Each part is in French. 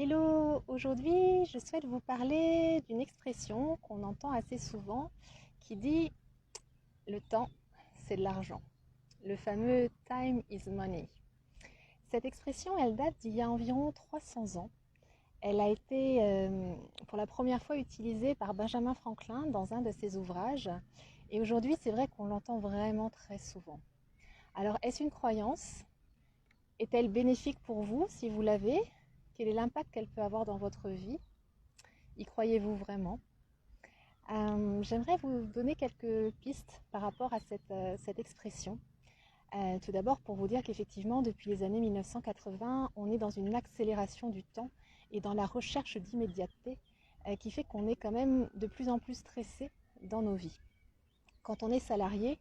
Hello, aujourd'hui je souhaite vous parler d'une expression qu'on entend assez souvent qui dit le temps c'est de l'argent, le fameux time is money. Cette expression elle date d'il y a environ 300 ans. Elle a été pour la première fois utilisée par Benjamin Franklin dans un de ses ouvrages et aujourd'hui c'est vrai qu'on l'entend vraiment très souvent. Alors est-ce une croyance? Est-elle bénéfique pour vous si vous l'avez? Quel est l'impact qu'elle peut avoir dans votre vie? Y croyez-vous vraiment? J'aimerais vous donner quelques pistes par rapport à cette expression. Tout d'abord pour vous dire qu'effectivement depuis les années 1980, on est dans une accélération du temps et dans la recherche d'immédiateté qui fait qu'on est quand même de plus en plus stressé dans nos vies. Quand on est salarié,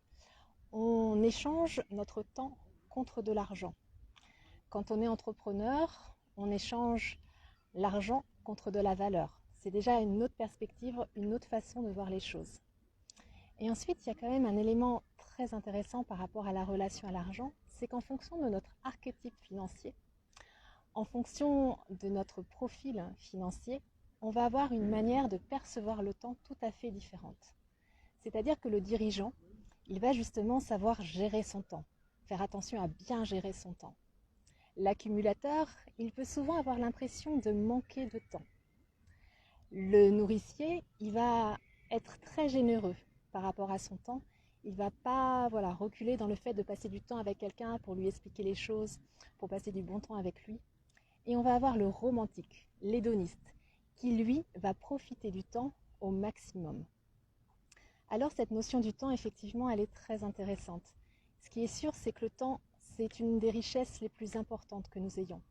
on échange notre temps contre de l'argent. Quand on est entrepreneur, on échange l'argent contre de la valeur. C'est déjà une autre perspective, une autre façon de voir les choses. Et ensuite, il y a quand même un élément très intéressant par rapport à la relation à l'argent, c'est qu'en fonction de notre archétype financier, en fonction de notre profil financier, on va avoir une manière de percevoir le temps tout à fait différente. C'est-à-dire que le dirigeant, il va justement savoir gérer son temps, faire attention à bien gérer son temps. L'accumulateur, il peut souvent avoir l'impression de manquer de temps. Le nourricier, il va être très généreux par rapport à son temps. Il ne va pas reculer dans le fait de passer du temps avec quelqu'un pour lui expliquer les choses, pour passer du bon temps avec lui. Et on va avoir le romantique, l'hédoniste, qui lui va profiter du temps au maximum. Alors cette notion du temps, effectivement, elle est très intéressante. Ce qui est sûr, c'est que le temps, c'est une des richesses les plus importantes que nous ayons.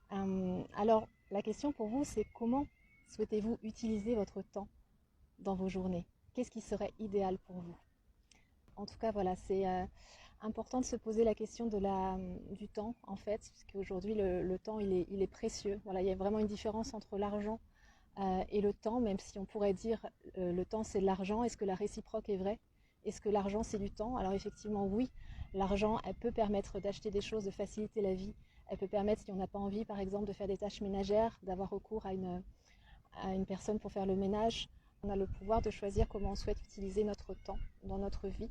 Alors la question pour vous, c'est comment souhaitez-vous utiliser votre temps dans vos journées? Qu'est-ce qui serait idéal pour vous? En tout cas, voilà, c'est important de se poser la question du temps, en fait, puisque aujourd'hui, le temps, il est précieux. Voilà, il y a vraiment une différence entre l'argent et le temps, même si on pourrait dire le temps, c'est de l'argent. Est-ce que la réciproque est vraie? Est-ce que l'argent, c'est du temps? Alors effectivement, oui, l'argent, elle peut permettre d'acheter des choses, de faciliter la vie. Elle peut permettre, si on n'a pas envie, par exemple, de faire des tâches ménagères, d'avoir recours à une personne pour faire le ménage. On a le pouvoir de choisir comment on souhaite utiliser notre temps dans notre vie.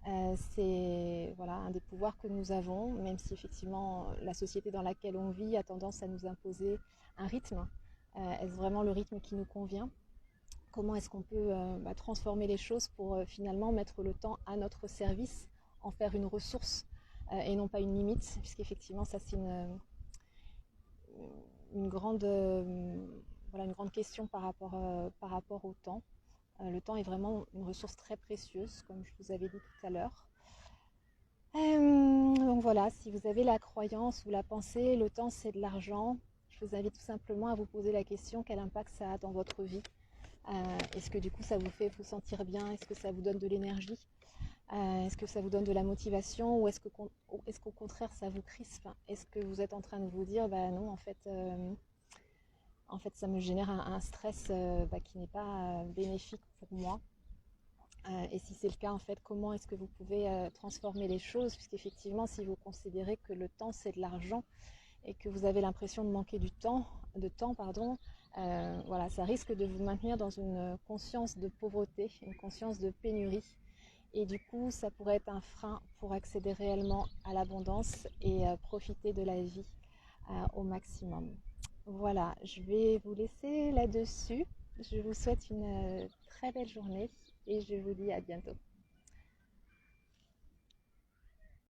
C'est un des pouvoirs que nous avons, même si effectivement la société dans laquelle on vit a tendance à nous imposer un rythme. Est-ce vraiment le rythme qui nous convient? Comment est-ce qu'on peut transformer les choses pour finalement mettre le temps à notre service, en faire une ressource et non pas une limite, puisqu'effectivement ça c'est une grande question par rapport au temps. Le temps est vraiment une ressource très précieuse, comme je vous avais dit tout à l'heure. Donc voilà, si vous avez la croyance ou la pensée, le temps c'est de l'argent, je vous invite tout simplement à vous poser la question, quel impact ça a dans votre vie? Est-ce que du coup ça vous fait vous sentir bien? Est-ce que ça vous donne de l'énergie? Est-ce que ça vous donne de la motivation ou est-ce qu'au contraire ça vous crispe? Est-ce que vous êtes en train de vous dire non, en fait ça me génère un stress qui n'est pas bénéfique pour moi? Et si c'est le cas, en fait, comment est-ce que vous pouvez transformer les choses? Puisqu'effectivement, si vous considérez que le temps c'est de l'argent et que vous avez l'impression de manquer de temps, ça risque de vous maintenir dans une conscience de pauvreté, une conscience de pénurie. Et du coup, ça pourrait être un frein pour accéder réellement à l'abondance et profiter de la vie au maximum. Voilà, je vais vous laisser là-dessus. Je vous souhaite une très belle journée et je vous dis à bientôt.